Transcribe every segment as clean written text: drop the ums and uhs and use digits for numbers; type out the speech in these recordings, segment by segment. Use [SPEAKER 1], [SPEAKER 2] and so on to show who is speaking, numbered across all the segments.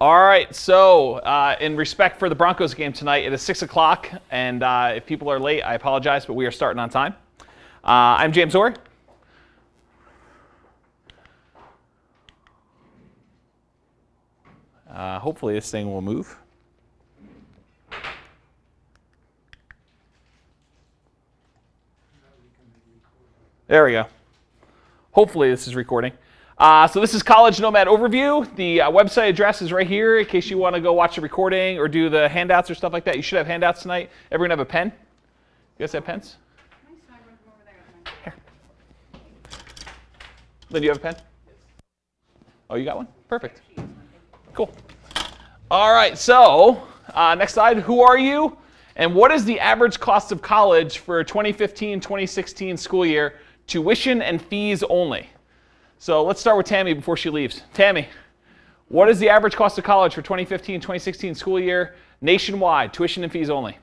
[SPEAKER 1] All right, so in respect for the Broncos game tonight, it is 6 o'clock, and if people are late, I apologize, but we are starting on time. I'm James Orr. Hopefully this thing will move. There we go. Hopefully this is recording. So this is College Nomad Overview. The website address is right here in case you want to go watch the recording or do the handouts or stuff like that. You should have handouts tonight. Everyone have a pen? You guys have pens? Here. Lynn, do you have a pen? Oh, you got one? Perfect. Cool. All right, so next slide. Who are you? And what is the average cost of college for 2015-2016 school year? Tuition and fees only. So let's start with Tammy before she leaves. Tammy, what is the average cost of college for 2015-2016 school year nationwide, tuition and fees only?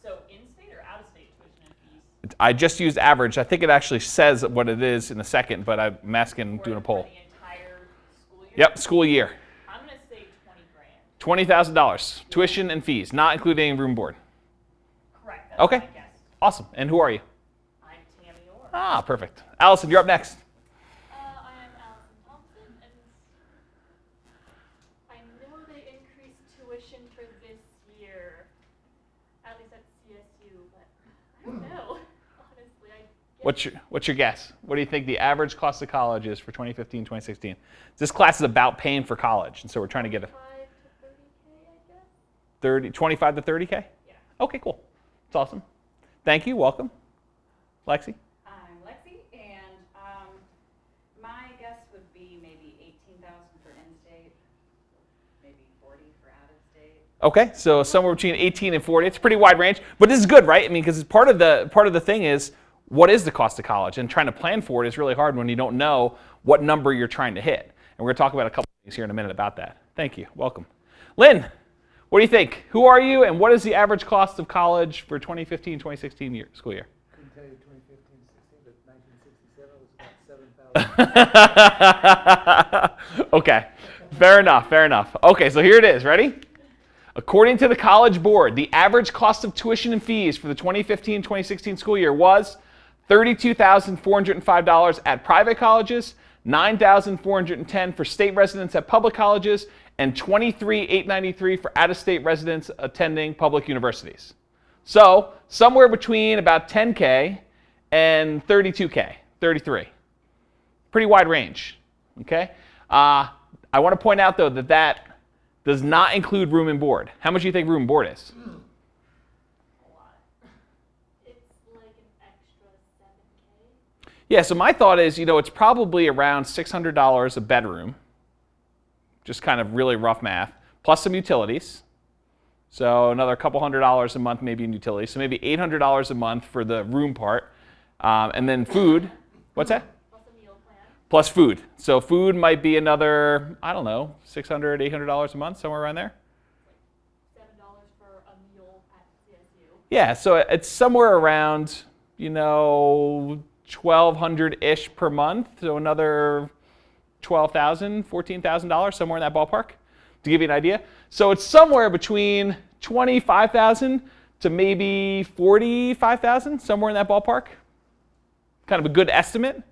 [SPEAKER 2] So in-state or out-of-state tuition and fees?
[SPEAKER 1] I just used average. I think it actually says what it is in a second, but I'm asking, doing a poll.
[SPEAKER 2] For the entire school year?
[SPEAKER 1] Yep, school year.
[SPEAKER 2] I'm going to say $20,000.
[SPEAKER 1] $20,000, tuition and fees, not including room board.
[SPEAKER 2] Correct. That's
[SPEAKER 1] Okay,
[SPEAKER 2] my guess.
[SPEAKER 1] awesome. And who are you?
[SPEAKER 2] I'm Tammy Orr.
[SPEAKER 1] Ah, perfect. Allison, you're up next.
[SPEAKER 3] I am Allison Thompson, and I know they increased tuition for this year, at least at CSU, but I don't know. Honestly,
[SPEAKER 1] What's your guess? What do you think the average cost of college is for 2015-2016? This class is about paying for college, and so we're trying to get a
[SPEAKER 3] 25 to 30K, I guess.
[SPEAKER 1] 25 to 30K?
[SPEAKER 3] Yeah.
[SPEAKER 1] Okay, cool. That's awesome. Thank you. Welcome. Lexi?
[SPEAKER 4] I'm Lexi, and my guess would be maybe $18,000 for in-state, maybe $40,000 for out-of-state.
[SPEAKER 1] Okay, so somewhere between 18 and 40. It's a pretty wide range, but this is good, right? I mean, because part of the thing is, what is the cost of college? And trying to plan for it is really hard when you don't know what number you're trying to hit. And we're going to talk about a couple of things here in a minute about that. Thank you. Welcome. Lynn, what do you think? Who are you, and what is the average cost of college for 2015-2016 school year?
[SPEAKER 5] Couldn't tell you 2015, 16, but 1967 it was about 7,000.
[SPEAKER 1] Okay, fair enough. Okay, so here it is. Ready? According to the College Board, the average cost of tuition and fees for the 2015-2016 school year was $32,405 at private colleges, $9,410 for state residents at public colleges, and $23,893 for out-of-state residents attending public universities. So somewhere between about 10K and 32K, 33. Pretty wide range. Okay. I want to point out though that does not include room and board. How much do you think room and board is?
[SPEAKER 3] A lot. It's like an extra 7K.
[SPEAKER 1] Yeah, so my thought is, it's probably around $600 a bedroom, just kind of really rough math, plus some utilities. So another couple $100 a month maybe in utilities. So maybe $800 a month for the room part. And then food. What's that?
[SPEAKER 3] Plus a meal plan.
[SPEAKER 1] Plus food. So food might be another, I don't know, $600, $800 a month, somewhere around there.
[SPEAKER 3] $7 for a meal at CSU.
[SPEAKER 1] Yeah, so it's somewhere around, $1,200-ish per month. So another $12,000, $14,000, somewhere in that ballpark, to give you an idea. So it's somewhere between $25,000 to maybe $45,000, somewhere in that ballpark. Kind of a good estimate.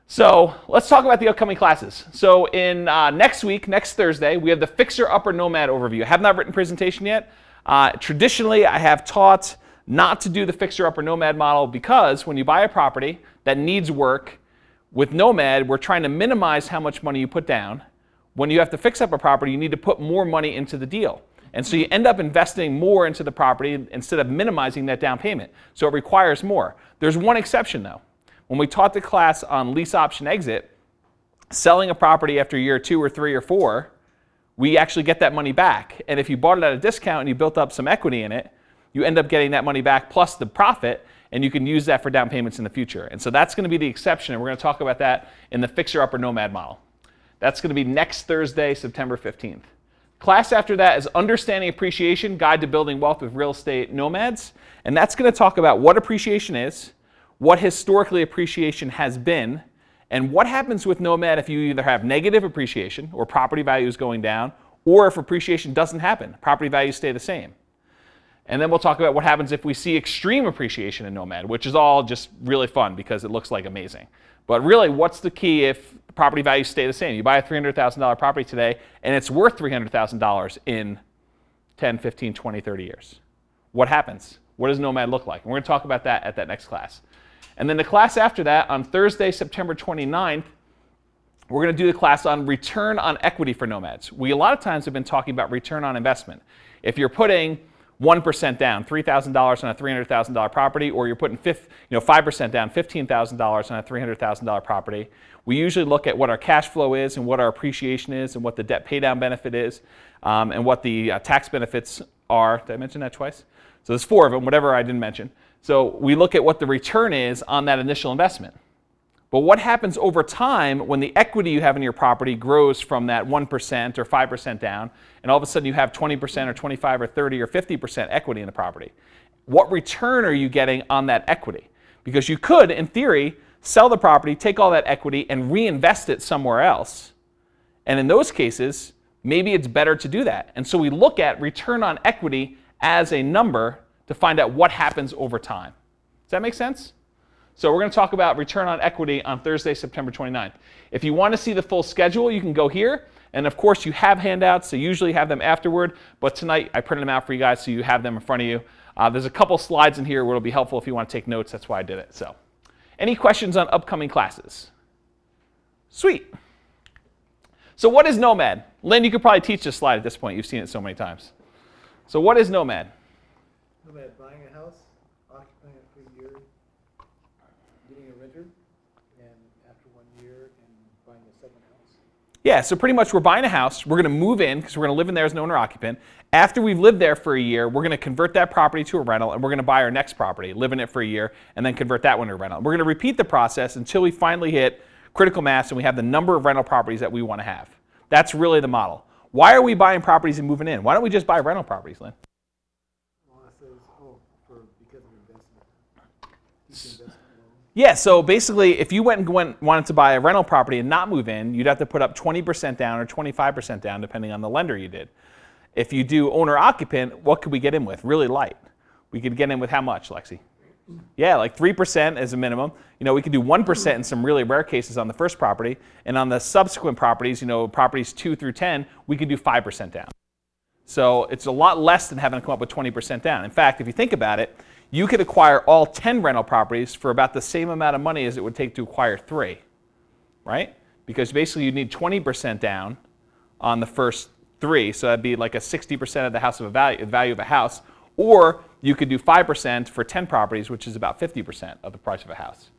[SPEAKER 1] So let's talk about the upcoming classes. So in next week, next Thursday, we have the Fixer Upper Nomad overview. I have not written a presentation yet. Traditionally, I have taught not to do the Fixer Upper Nomad model because when you buy a property that needs work, with Nomad, we're trying to minimize how much money you put down. When you have to fix up a property, you need to put more money into the deal. And so you end up investing more into the property instead of minimizing that down payment. So it requires more. There's one exception though. When we taught the class on lease option exit, selling a property after year 2 or 3 or 4, we actually get that money back. And if you bought it at a discount and you built up some equity in it, you end up getting that money back plus the profit, and you can use that for down payments in the future. And so that's going to be the exception, and we're going to talk about that in the Fixer Upper Nomad model. That's going to be next Thursday, September 15th. Class after that is Understanding Appreciation, Guide to Building Wealth with Real Estate Nomads. And that's going to talk about what appreciation is, what historically appreciation has been, And what happens with Nomad if you either have negative appreciation or property values going down, or if appreciation doesn't happen, property values stay the same. And then we'll talk about what happens if we see extreme appreciation in Nomad, which is all just really fun because it looks like amazing. But really, what's the key if property values stay the same? You buy a $300,000 property today, and it's worth $300,000 in 10, 15, 20, 30 years. What happens? What does Nomad look like? And we're going to talk about that at that next class. And then the class after that, on Thursday, September 29th, we're going to do the class on return on equity for Nomads. We a lot of times have been talking about return on investment. If you're putting 1% down, $3,000 on a $300,000 property, or you're putting 5% down, $15,000 on a $300,000 property, we usually look at what our cash flow is and what our appreciation is and what the debt paydown benefit is and what the tax benefits are. Did I mention that twice? So there's 4 of them, whatever I didn't mention. So we look at what the return is on that initial investment. But what happens over time when the equity you have in your property grows from that 1% or 5% down, and all of a sudden you have 20% or 25 or 30 or 50% equity in the property? What return are you getting on that equity? Because you could, in theory, sell the property, take all that equity, and reinvest it somewhere else. And in those cases, maybe it's better to do that. And so we look at return on equity as a number to find out what happens over time. Does that make sense? So we're going to talk about return on equity on Thursday, September 29th. If you want to see the full schedule, you can go here. And of course, you have handouts, so you usually have them afterward. But tonight, I printed them out for you guys so you have them in front of you. There's a couple slides in here where it'll be helpful if you want to take notes. That's why I did it. So, any questions on upcoming classes? Sweet. So what is Nomad? Lynn, you could probably teach this slide at this point. You've seen it so many times. So what is Nomad?
[SPEAKER 5] Nomad, buying a house, occupying it for a year, getting a renter, and after 1 year, and buying a second house.
[SPEAKER 1] Yeah, so pretty much we're buying a house. We're going to move in because we're going to live in there as an owner-occupant. After we've lived there for a year, we're going to convert that property to a rental, and we're going to buy our next property, live in it for a year, and then convert that one to a rental. We're going to repeat the process until we finally hit critical mass and we have the number of rental properties that we want to have. That's really the model. Why are we buying properties and moving in? Why don't we just buy rental properties, Lynn?
[SPEAKER 5] Well, it says, because of investment. Investment loan.
[SPEAKER 1] Yeah, so basically, if you wanted to buy a rental property and not move in, you'd have to put up 20% down or 25% down, depending on the lender you did. If you do owner-occupant, what could we get in with? Really light. We could get in with how much, Lexi? Yeah, like 3% as a minimum. We could do 1% in some really rare cases on the first property, and on the subsequent properties, properties 2 through 10, we could do 5% down. So it's a lot less than having to come up with 20% down. In fact, if you think about it, you could acquire all 10 rental properties for about the same amount of money as it would take to acquire 3, right? Because basically you need 20% down on the first 3, so that'd be like a 60% of the value of a house, or you could do 5% for 10 properties, which is about 50% of the price of a house.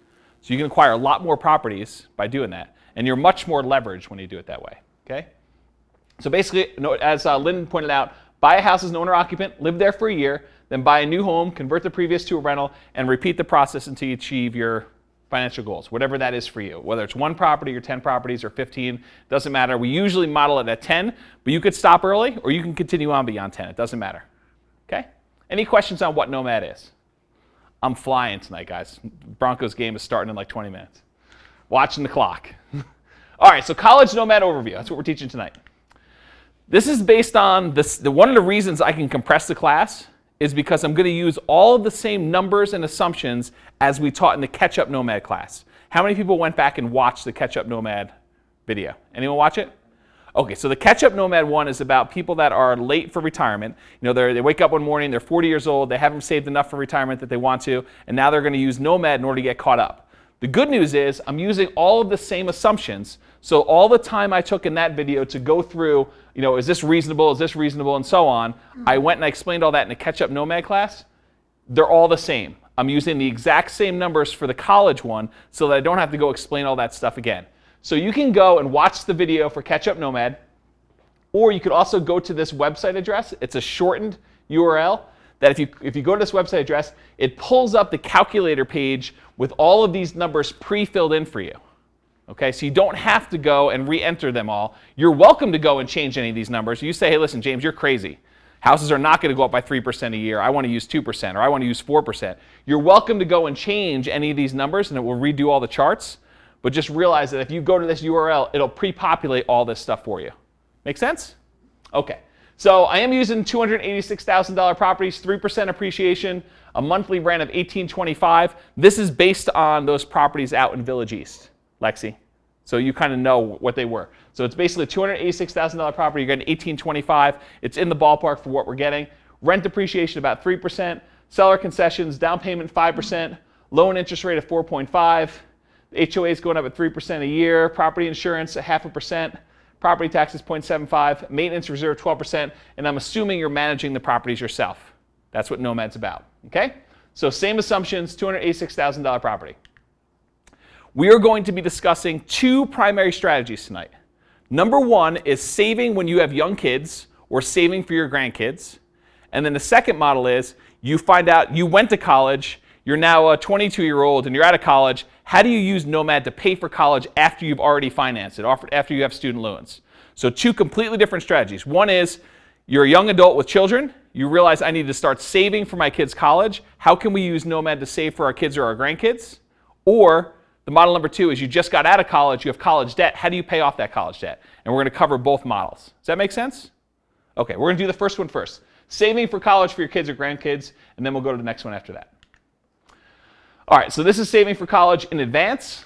[SPEAKER 1] So you can acquire a lot more properties by doing that, and you're much more leveraged when you do it that way, okay? So basically, as Lynn pointed out, buy a house as an owner-occupant, live there for a year, then buy a new home, convert the previous to a rental, and repeat the process until you achieve your financial goals, whatever that is for you. Whether it's 1 property or 10 properties or 15, doesn't matter. We usually model it at 10, but you could stop early or you can continue on beyond 10. It doesn't matter, okay? Any questions on what Nomad is? I'm flying tonight, guys. Broncos game is starting in like 20 minutes. Watching the clock. All right, so college Nomad overview. That's what we're teaching tonight. This is based on one of the reasons I can compress the class is because I'm going to use all of the same numbers and assumptions as we taught in the Catch-Up Nomad class. How many people went back and watched the Catch-Up Nomad video? Anyone watch it? Okay, so the Catch-Up Nomad one is about people that are late for retirement. They wake up one morning, they're 40 years old, they haven't saved enough for retirement that they want to, and now they're going to use Nomad in order to get caught up. The good news is I'm using all of the same assumptions, so all the time I took in that video to go through, is this reasonable, and so on, I went and I explained all that in the Catch-Up Nomad class. They're all the same. I'm using the exact same numbers for the college one so that I don't have to go explain all that stuff again. So you can go and watch the video for Catch-Up Nomad, or you could also go to this website address. It's a shortened URL that if you go to this website address, it pulls up the calculator page with all of these numbers pre-filled in for you. Okay, so you don't have to go and re-enter them all. You're welcome to go and change any of these numbers. You say, hey, listen, James, you're crazy. Houses are not going to go up by 3% a year. I want to use 2%, or I want to use 4%. You're welcome to go and change any of these numbers, and it will redo all the charts. But just realize that if you go to this URL, it'll pre-populate all this stuff for you. Make sense? Okay. So I am using $286,000 properties, 3% appreciation, a monthly rent of $1,825. This is based on those properties out in Village East, Lexi. So you kind of know what they were. So it's basically a $286,000 property. You're getting $1,825. It's in the ballpark for what we're getting. Rent depreciation about 3%. Seller concessions, down payment 5%. Loan interest rate of 4.5. The HOA is going up at 3% a year. Property insurance, 0.5%. Property taxes, 0.75. Maintenance reserve, 12%. And I'm assuming you're managing the properties yourself. That's what Nomad's about. Okay? So same assumptions, $286,000 property. We are going to be discussing two primary strategies tonight. Number one is saving when you have young kids or saving for your grandkids. And then the second model is you find out you went to college, you're now a 22-year-old and you're out of college. How do you use Nomad to pay for college after you've already financed it, after you have student loans? So two completely different strategies. One is you're a young adult with children. You realize I need to start saving for my kids' college. How can we use Nomad to save for our kids or our grandkids? Or the model number two is you just got out of college, you have college debt. How do you pay off that college debt? And we're going to cover both models. Does that make sense? Okay, we're going to do the first one first. Saving for college for your kids or grandkids, and then we'll go to the next one after that. All right, so this is saving for college in advance.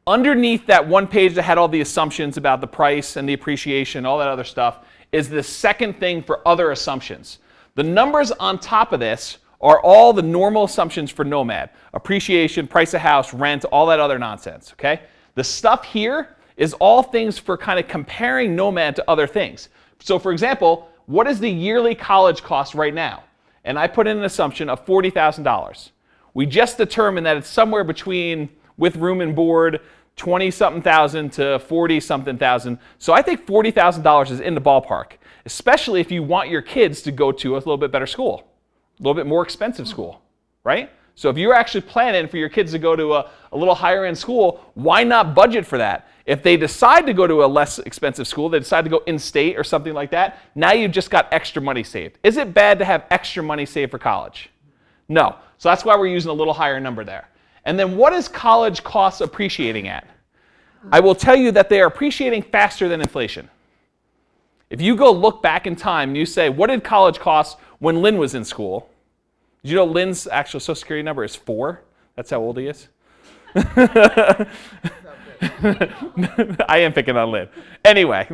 [SPEAKER 1] Underneath that one page that had all the assumptions about the price and the appreciation, all that other stuff, is the second thing for other assumptions. The numbers on top of this are all the normal assumptions for Nomad. Appreciation, price of house, rent, all that other nonsense, okay? The stuff here is all things for kind of comparing Nomad to other things. So for example, what is the yearly college cost right now? And I put in an assumption of $40,000. We just determined that it's somewhere between, with room and board, 20-something thousand to 40-something thousand. So I think $40,000 is in the ballpark, especially if you want your kids to go to a little bit better school, a little bit more expensive school, right? So if you're actually planning for your kids to go to a little higher end school, why not budget for that? If they decide to go to a less expensive school, they decide to go in-state or something like that, now you've just got extra money saved. Is it bad to have extra money saved for college? No. So that's why we're using a little higher number there. And then what is college costs appreciating at? I will tell you that they are appreciating faster than inflation. If you go look back in time and you say, what did college cost when Lynn was in school? Did you know Lynn's actual Social Security number is 4? That's how old he is. I am picking on Lynn. Anyway,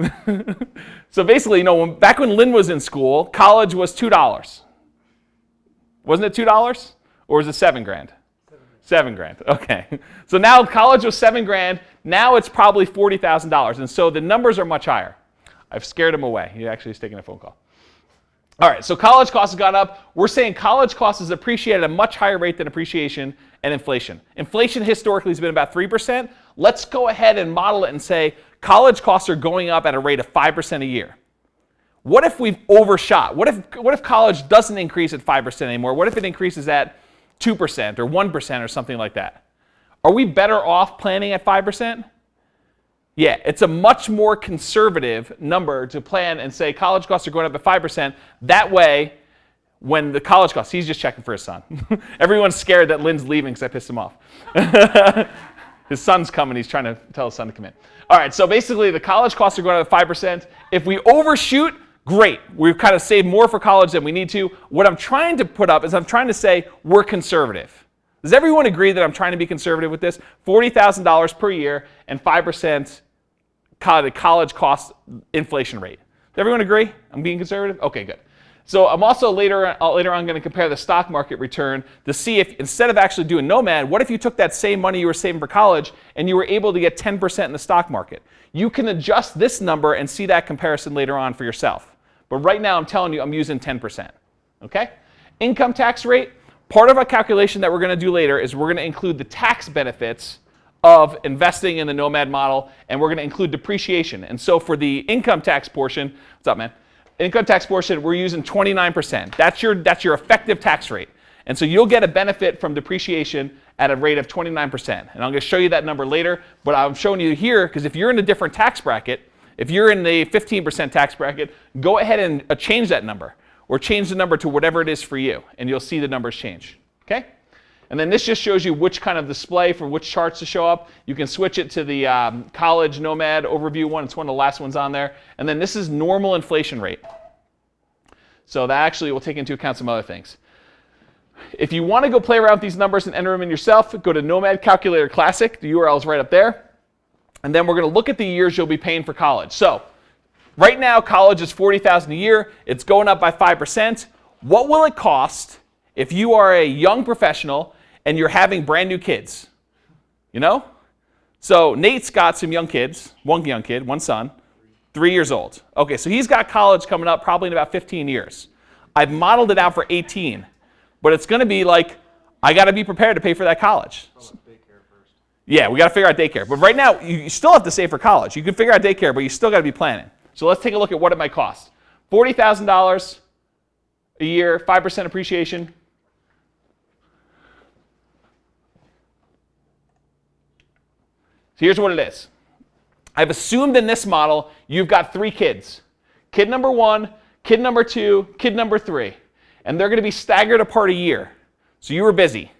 [SPEAKER 1] so basically, you know, back when Lynn was in school, college was $2. Wasn't it $2? Or was it $7,000? $7,000. Okay. So now college was $7,000. Now it's probably $40,000. And so the numbers are much higher. I've scared him away. He actually is taking a phone call. All right, so college costs have gone up. We're saying college costs is appreciated at a much higher rate than appreciation and inflation. Inflation historically has been about 3%. Let's go ahead and model it and say college costs are going up at a rate of 5% a year. What if we've overshot? What if college doesn't increase at 5% anymore? What if it increases at 2% or 1% or something like that? Are we better off planning at 5%? Yeah, it's a much more conservative number to plan and say college costs are going up at 5%. That way, when the college costs, he's just checking for his son. Everyone's scared that Lynn's leaving because I pissed him off. His son's coming, he's trying to tell his son to come in. All right, so basically the college costs are going up at 5%. If we overshoot, great. We've kind of saved more for college than we need to. What I'm trying to put up is I'm trying to say we're conservative. Does everyone agree that I'm trying to be conservative with this? $40,000 per year and 5% college cost inflation rate. Does everyone agree? I'm being conservative? Okay, good. So I'm also later on going to compare the stock market return to see if instead of actually doing Nomad, what if you took that same money you were saving for college and you were able to get 10% in the stock market? You can adjust this number and see that comparison later on for yourself. But right now I'm telling you I'm using 10%. Okay? Income tax rate, part of a calculation that we're going to do later is we're going to include the tax benefits of investing in the Nomad model, and we're going to include depreciation. And so for the income tax portion, what's up, man? Income tax portion, we're using 29%. That's your effective tax rate. And so you'll get a benefit from depreciation at a rate of 29%. And I'm going to show you that number later, but I'm showing you here because if you're in a different tax bracket, if you're in the 15% tax bracket, go ahead and change that number or change the number to whatever it is for you, and you'll see the numbers change. Okay? And then this just shows you which kind of display for which charts to show up. You can switch it to the college Nomad overview one. It's one of the last ones on there. And then this is normal inflation rate. So that actually will take into account some other things. If you want to go play around with these numbers and enter them in yourself, go to Nomad Calculator Classic. The URL is right up there. And then we're going to look at the years you'll be paying for college. So right now, college is $40,000 a year. It's going up by 5%. What will it cost if you are a young professional and you're having brand new kids? You know? So Nate's got some young kids, one son, 3 years old. Okay, so he's got college coming up probably in about 15 years. I've modeled it out for 18, but it's going to be like, I got to be prepared to pay for that college. Yeah, we got to figure out daycare. But right now, you still have to save for college. You can figure out daycare, but you still got to be planning. So let's take a look at what it might cost. $40,000 a year, 5% appreciation. So here's what it is. I've assumed in this model you've got 3 kids. Kid number 1, kid number 2, kid number 3. And they're going to be staggered apart a year. So you were busy.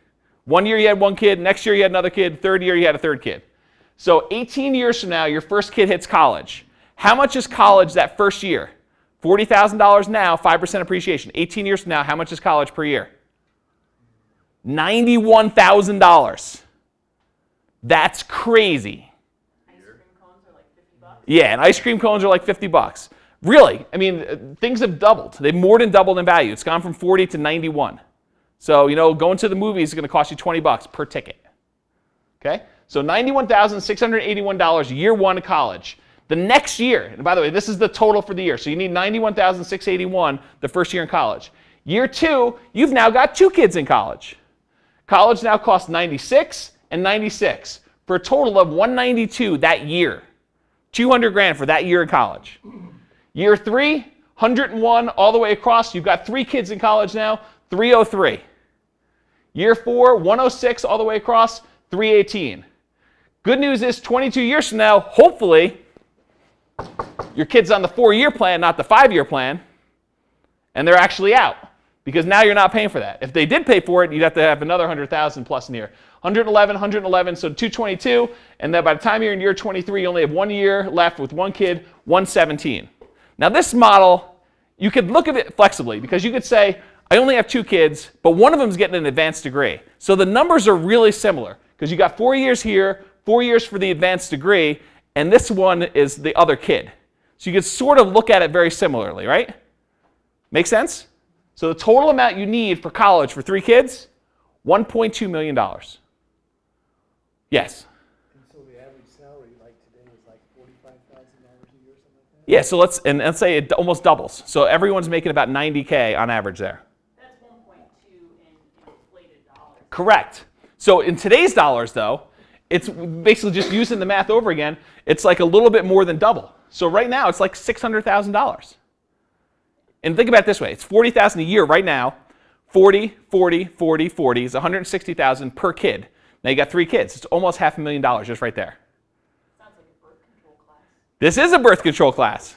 [SPEAKER 1] 1 year you had 1 kid, next year you had another kid, third year you had a third kid. So 18 years from now, your first kid hits college. How much is college that first year? $40,000 now, 5% appreciation. 18 years from now, how much is college per year? $91,000. That's crazy.
[SPEAKER 2] Ice cream cones are like $50.
[SPEAKER 1] Yeah, and ice cream cones are like $50. Really, I mean, things have doubled. They've more than doubled in value. It's gone from 40 to 91. So, you know, going to the movies is going to cost you $20 per ticket. Okay? So $91,681 year 1 of college. The next year, and by the way, this is the total for the year. So you need $91,681 the first year in college. Year 2, you've now got 2 kids in college. College now costs $96 and $96 for a total of $192 that year. $200,000 for that year in college. Year 3, $101 all the way across. You've got 3 kids in college now, $303. Year 4, $106 all the way across, $318. Good news is 22 years from now, hopefully, your kid's on the 4-year plan, not the 5-year plan, and they're actually out because now you're not paying for that. If they did pay for it, you'd have to have another $100,000 plus in here. 111, so 222, and then by the time you're in year 23, you only have 1 year left with 1 kid, 117. Now this model, you could look at it flexibly because you could say, I only have 2 kids, but one of them is getting an advanced degree. So the numbers are really similar because you got 4 years here, 4 years for the advanced degree, and this one is the other kid. So you could sort of look at it very similarly, right? Make sense? So the total amount you need for college for 3 kids, $1.2 million. Yes?
[SPEAKER 5] And so the average salary like today is like $45,000 a year or something like that?
[SPEAKER 1] Yeah, so let's say it almost doubles. So everyone's making about $90K on average there.
[SPEAKER 2] That's 1.2 in inflated dollars.
[SPEAKER 1] Correct. So in today's dollars, though, it's basically just using the math over again. It's like a little bit more than double. So right now, it's like $600,000. And think about it this way. It's $40,000 a year right now. 40, 40, 40, 40 is $160,000 per kid. Now you got 3 kids. It's almost $500,000 just right there.
[SPEAKER 2] Sounds like a birth control class.
[SPEAKER 1] This is a birth control class.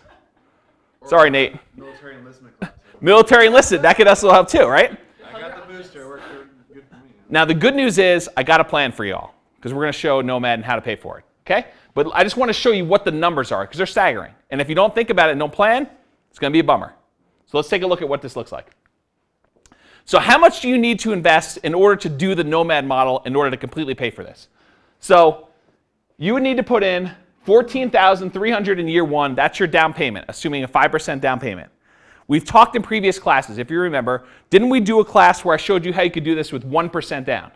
[SPEAKER 1] Sorry, Nate.
[SPEAKER 6] Military enlistment class.
[SPEAKER 1] Military enlisted. That could also help too, right?
[SPEAKER 6] I got the booster. It worked good for me.
[SPEAKER 1] Now the good news is I got a plan for y'all because we're going to show Nomad and how to pay for it. Okay? But I just want to show you what the numbers are because they're staggering. And if you don't think about it and don't plan, it's going to be a bummer. So let's take a look at what this looks like. So how much do you need to invest in order to do the Nomad model in order to completely pay for this? So you would need to put in $14,300 in year 1. That's your down payment, assuming a 5% down payment. We've talked in previous classes, if you remember, didn't we do a class where I showed you how you could do this with 1% down?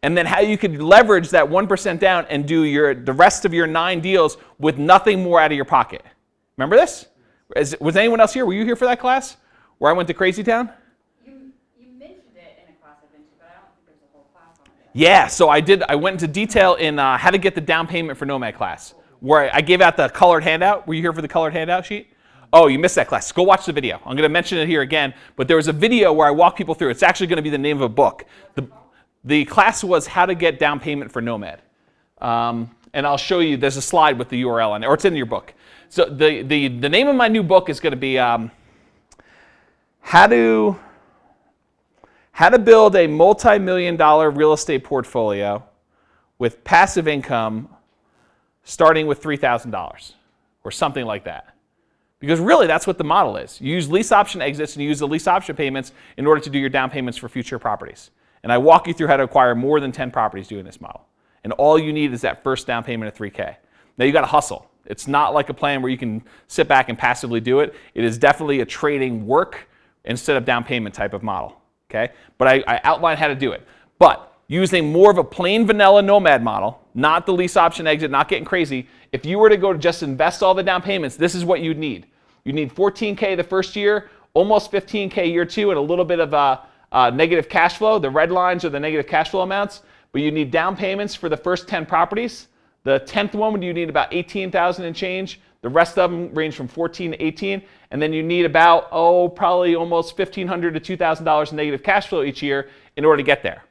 [SPEAKER 1] And then how you could leverage that 1% down and do the rest of your 9 deals with nothing more out of your pocket. Remember this? Was anyone else here? Were you here for that class where I went to Crazy Town?
[SPEAKER 4] You mentioned it in a class I've been to, but I don't think there's a whole class on it.
[SPEAKER 1] Yeah, so I went into detail in how to get the down payment for Nomad class, where I gave out the colored handout. Were you here for the colored handout sheet? Oh, you missed that class. Go watch the video. I'm going to mention it here again, but there was a video where I walk people through. It's actually going to be the name of a book. The class was how to get down payment for Nomad. And I'll show you, there's a slide with the URL on it, or it's in your book. So the name of my new book is going to be how How to build a multi-million-dollar real estate portfolio with passive income starting with $3,000 or something like that. Because really, that's what the model is. You use lease option exits and you use the lease option payments in order to do your down payments for future properties. And I walk you through how to acquire more than 10 properties doing this model. And all you need is that first down payment of $3K. Now you got to hustle. It's not like a plan where you can sit back and passively do it. It is definitely a trading work instead of down payment type of model. Okay? But I outline how to do it. But using more of a plain vanilla Nomad model, not the lease option exit, not getting crazy, if you were to go to just invest all the down payments, this is what you'd need. You need $14K the first year, almost $15K year two, and a little bit of negative cash flow. The red lines are the negative cash flow amounts. But you need down payments for the first 10 properties. The 10th one, you need about $18,000 and change. The rest of them range from $14,000 to $18,000. And then you need about, probably almost $1,500 to $2,000 in negative cash flow each year in order to get there.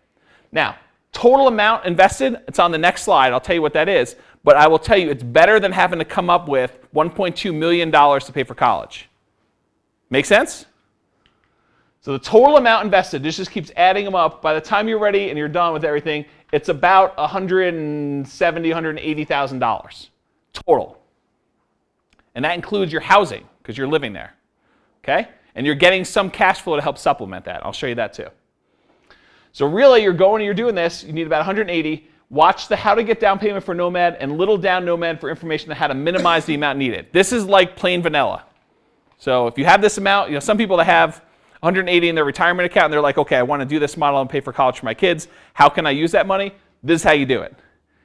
[SPEAKER 1] Now, total amount invested, it's on the next slide. I'll tell you what that is. But I will tell you, it's better than having to come up with $1.2 million to pay for college. Make sense? So the total amount invested, this just keeps adding them up. By the time you're ready and you're done with everything, it's about $170,000, $180,000 total. And that includes your housing, because you're living there. Okay? And you're getting some cash flow to help supplement that. I'll show you that too. So really, you're going and you're doing this, you need about $180,000. Watch the How to Get Down Payment for Nomad and Little Down Nomad for information on how to minimize the amount needed. This is like plain vanilla. So if you have this amount, some people that have $180,000 in their retirement account and they're like, okay, I want to do this model and pay for college for my kids. How can I use that money? This is how you do it.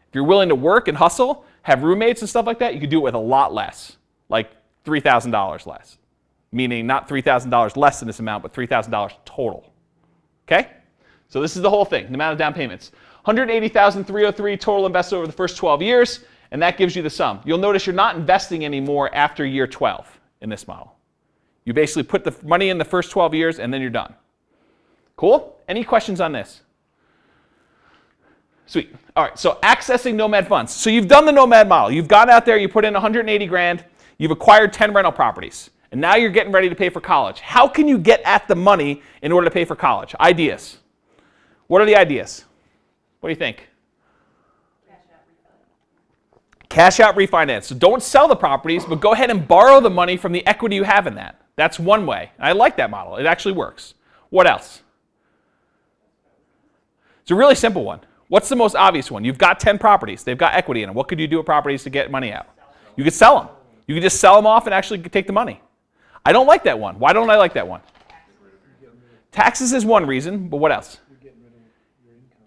[SPEAKER 1] If you're willing to work and hustle, have roommates and stuff like that, you can do it with a lot less, like $3,000 less. Meaning not $3,000 less than this amount, but $3,000 total. Okay? So this is the whole thing, the amount of down payments. $180,303 total invested over the first 12 years, and that gives you the sum. You'll notice you're not investing anymore after year 12 in this model. You basically put the money in the first 12 years, and then you're done. Cool? Any questions on this? Sweet. All right, so accessing Nomad funds. So you've done the Nomad model. You've gone out there, you put in $180,000, you've acquired 10 rental properties, and now you're getting ready to pay for college. How can you get at the money in order to pay for college? Ideas. What are the ideas? What do you think? Cash out refinance. So don't sell the properties, but go ahead and borrow the money from the equity you have in that. That's one way. I like that model. It actually works. What else? It's a really simple one. What's the most obvious one? You've got 10 properties. They've got equity in them. What could you do with properties to get money out? You could sell them. You could just sell them off and actually take the money. I don't like that one. Why don't I like that one? Taxes is one reason, but what else?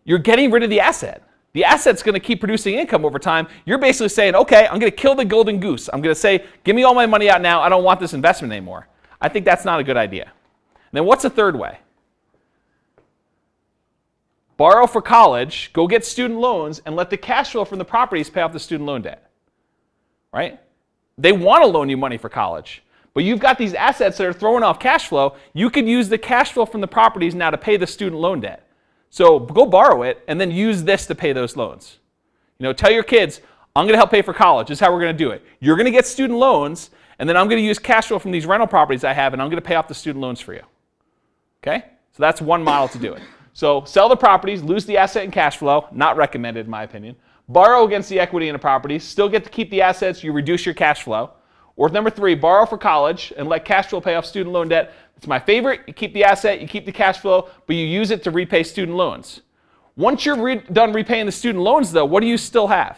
[SPEAKER 1] You're getting rid of the asset. The asset's going to keep producing income over time. You're basically saying, okay, I'm going to kill the golden goose. I'm going to say, give me all my money out now. I don't want this investment anymore. I think that's not a good idea. And then what's the third way? Borrow for college, go get student loans, and let the cash flow from the properties pay off the student loan debt. Right? They want to loan you money for college. But you've got these assets that are throwing off cash flow. You could use the cash flow from the properties now to pay the student loan debt. So go borrow it and then use this to pay those loans. Tell your kids, I'm going to help pay for college. This is how we're going to do it. You're going to get student loans, and then I'm going to use cash flow from these rental properties I have, and I'm going to pay off the student loans for you. Okay? So that's one model to do it. So sell the properties, lose the asset and cash flow. Not recommended, in my opinion. Borrow against the equity in the properties. Still get to keep the assets. You reduce your cash flow. Or number 3, borrow for college and let cash flow pay off student loan debt. It's my favorite. You keep the asset, you keep the cash flow, but you use it to repay student loans. Once you're done repaying the student loans, though, what do you still have?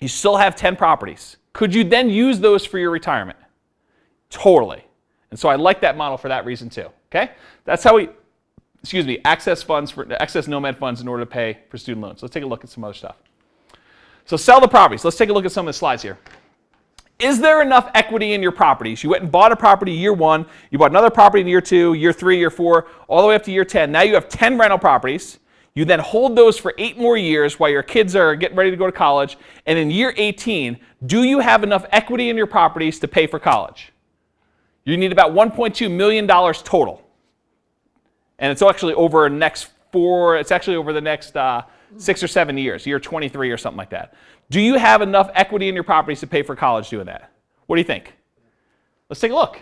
[SPEAKER 1] You still have 10 properties. Could you then use those for your retirement? Totally. And so I like that model for that reason too. Okay? That's how we, access Nomad funds in order to pay for student loans. Let's take a look at some other stuff. So sell the properties. Let's take a look at some of the slides here. Is there enough equity in your properties? You went and bought a property year 1, you bought another property in year 2, year 3, year 4, all the way up to year 10. Now you have 10 rental properties. You then hold those for 8 more years while your kids are getting ready to go to college. And in year 18, do you have enough equity in your properties to pay for college? You need about $1.2 million total. And it's actually over the next 6 or 7 years, year 23 or something like that. Do you have enough equity in your properties to pay for college doing that? What do you think? Let's take a look.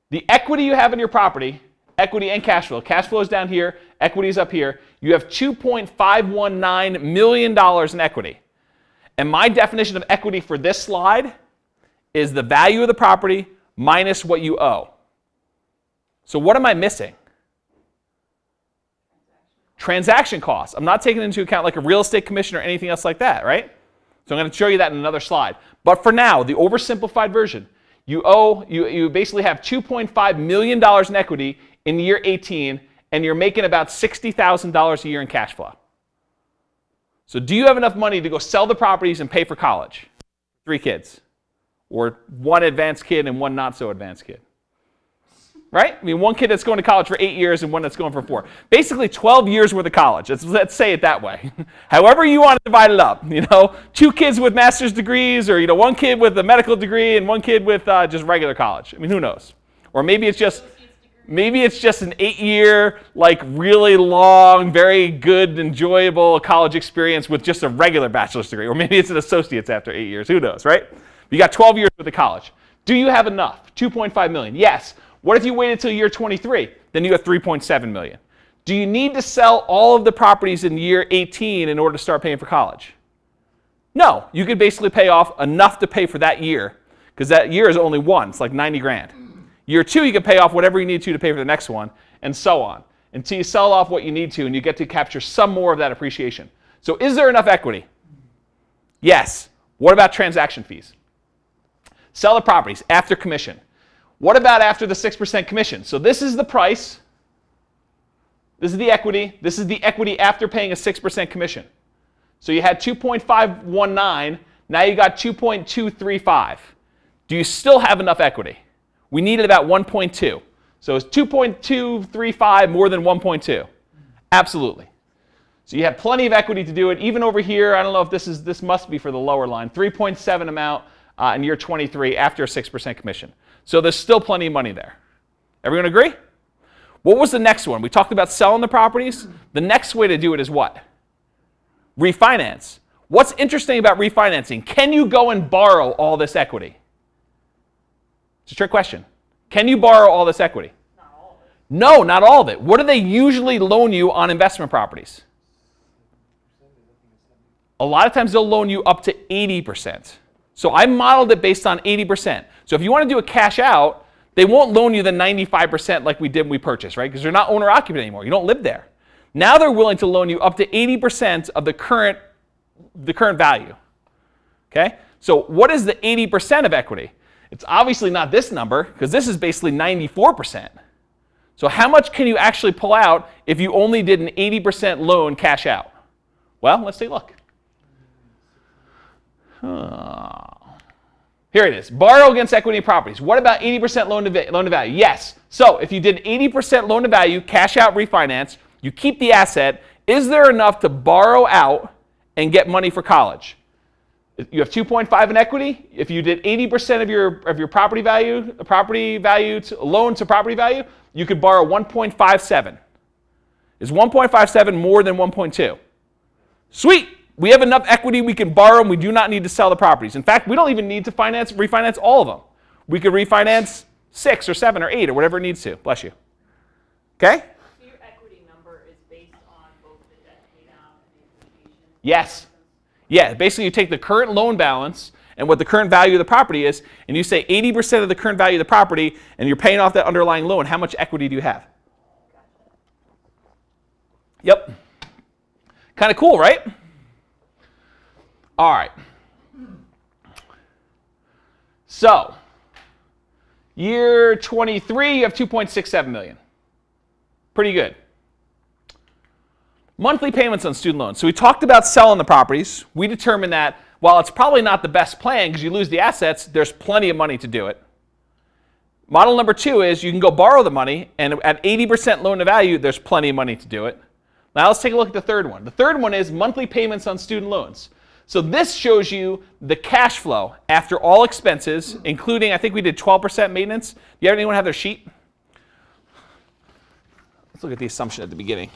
[SPEAKER 1] The equity you have in your property equity and cash flow. Cash flow is down here, equity is up here. You have $2.519 million in equity. And my definition of equity for this slide is the value of the property minus what you owe. So what am I missing? Transaction costs. I'm not taking into account like a real estate commission or anything else like that, right? So I'm going to show you that in another slide. But for now, the oversimplified version, you basically have $2.5 million in equity in year 18, and you're making about $60,000 a year in cash flow. So do you have enough money to go sell the properties and pay for college? 3 kids. Or 1 advanced kid and 1 not so advanced kid. Right? I mean, 1 kid that's going to college for 8 years and 1 that's going for 4. Basically 12 years worth of college. Let's say it that way. However you want to divide it up. 2 kids with master's degrees, or 1 kid with a medical degree and 1 kid with just regular college. I mean, who knows? Or maybe it's just an 8-year, like really long, very good, enjoyable college experience with just a regular bachelor's degree. Or maybe it's an associate's after 8 years. Who knows, right? You got 12 years with the college. Do you have enough? 2.5 million. Yes. What if you waited till year 23? Then you have 3.7 million. Do you need to sell all of the properties in year 18 in order to start paying for college? No. You could basically pay off enough to pay for that year, because that year is only 1. It's like 90 grand. Year 2, you can pay off whatever you need to pay for the next one, and so on, until you sell off what you need to and you get to capture some more of that appreciation. So is there enough equity? Yes. What about transaction fees? Sell the properties after commission. What about after the 6% commission? So this is the price. This is the equity. This is the equity after paying a 6% commission. So you had 2.519. Now you got 2.235. Do you still have enough equity? We needed about 1.2. So is 2.235 more than 1.2? Absolutely. So you have plenty of equity to do it. Even over here, I don't know if this must be for the lower line, 3.7 amount in year 23 after a 6% commission. So there's still plenty of money there. Everyone agree? What was the next one? We talked about selling the properties. The next way to do it is what? Refinance. What's interesting about refinancing? Can you go and borrow all this equity? It's a trick question. Can you borrow all this equity?
[SPEAKER 2] Not all of it.
[SPEAKER 1] No, not all of it. What do they usually loan you on investment properties? A lot of times they'll loan you up to 80%. So I modeled it based on 80%. So if you want to do a cash out, they won't loan you the 95% like we did when we purchased, right? Because they're not owner-occupant anymore. You don't live there. Now they're willing to loan you up to 80% of the current value. Okay? So what is the 80% of equity? It's obviously not this number, because this is basically 94%. So how much can you actually pull out if you only did an 80% loan cash out? Well, let's take a look. Here it is. Borrow against equity in properties. What about 80% loan to value? Yes. So if you did 80% loan to value, cash out refinance, you keep the asset, is there enough to borrow out and get money for college? You have 2.5 in equity. If you did 80% of your property value loan to property value, you could borrow 1.57. Is 1.57 more than 1.2? Sweet. We have enough equity we can borrow, and we do not need to sell the properties. In fact, we don't even need to refinance all of them. We could refinance 6 or 7 or 8 or whatever it needs to. Bless you. Okay?
[SPEAKER 2] So your equity number is based on both the debt pay down and the appreciation?
[SPEAKER 1] Yes. Yeah, basically you take the current loan balance and what the current value of the property is, and you say 80% of the current value of the property, and you're paying off that underlying loan. How much equity do you have? Yep. Kind of cool, right? All right. So, year 23, you have 2.67 million. Pretty good. Monthly payments on student loans. So we talked about selling the properties. We determined that while it's probably not the best plan because you lose the assets, there's plenty of money to do it. Model number 2 is you can go borrow the money, and at 80% loan to value, there's plenty of money to do it. Now let's take a look at the third one. The third one is monthly payments on student loans. So this shows you the cash flow after all expenses, including, I think we did 12% maintenance. Do you have anyone have their sheet? Let's look at the assumption at the beginning.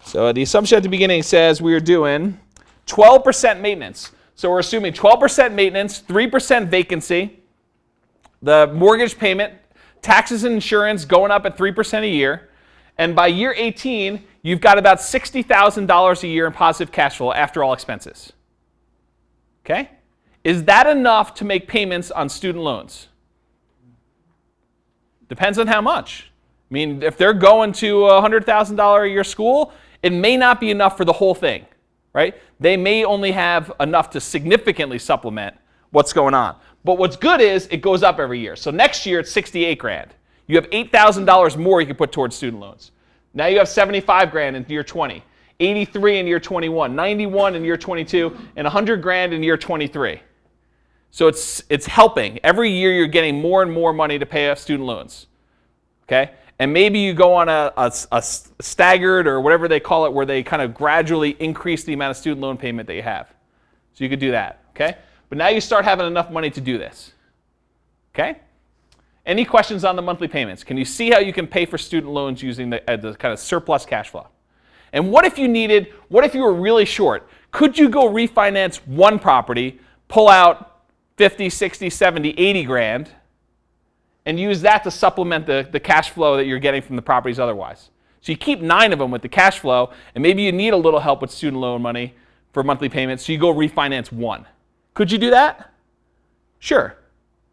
[SPEAKER 1] So the assumption at the beginning says we are doing 12% maintenance. So we're assuming 12% maintenance, 3% vacancy. The mortgage payment taxes and insurance going up at 3% a year, and by year 18, you've got about $60,000 a year in positive cash flow after all expenses. Okay? Is that enough to make payments on student loans? Depends on how much. I mean, if they're going to a $100,000 a year school, it may not be enough for the whole thing, right? They may only have enough to significantly supplement what's going on. But what's good is it goes up every year. So next year it's 68 grand. You have $8,000 more you can put towards student loans. Now you have 75 grand in year 20, 83 in year 21, 91 in year 22, and 100 grand in year 23. So it's helping. Every year you're getting more and more money to pay off student loans. Okay? And maybe you go on a staggered or whatever they call it, where they kind of gradually increase the amount of student loan payment that you have. So you could do that. Okay? But now you start having enough money to do this. Okay? Any questions on the monthly payments? Can you see how you can pay for student loans using the kind of surplus cash flow? And what if you were really short? Could you go refinance one property, pull out 50, 60, 70, 80 grand, and use that to supplement the cash flow that you're getting from the properties otherwise? So you keep 9 of them with the cash flow, and maybe you need a little help with student loan money for monthly payments, so you go refinance one. Could you do that? Sure.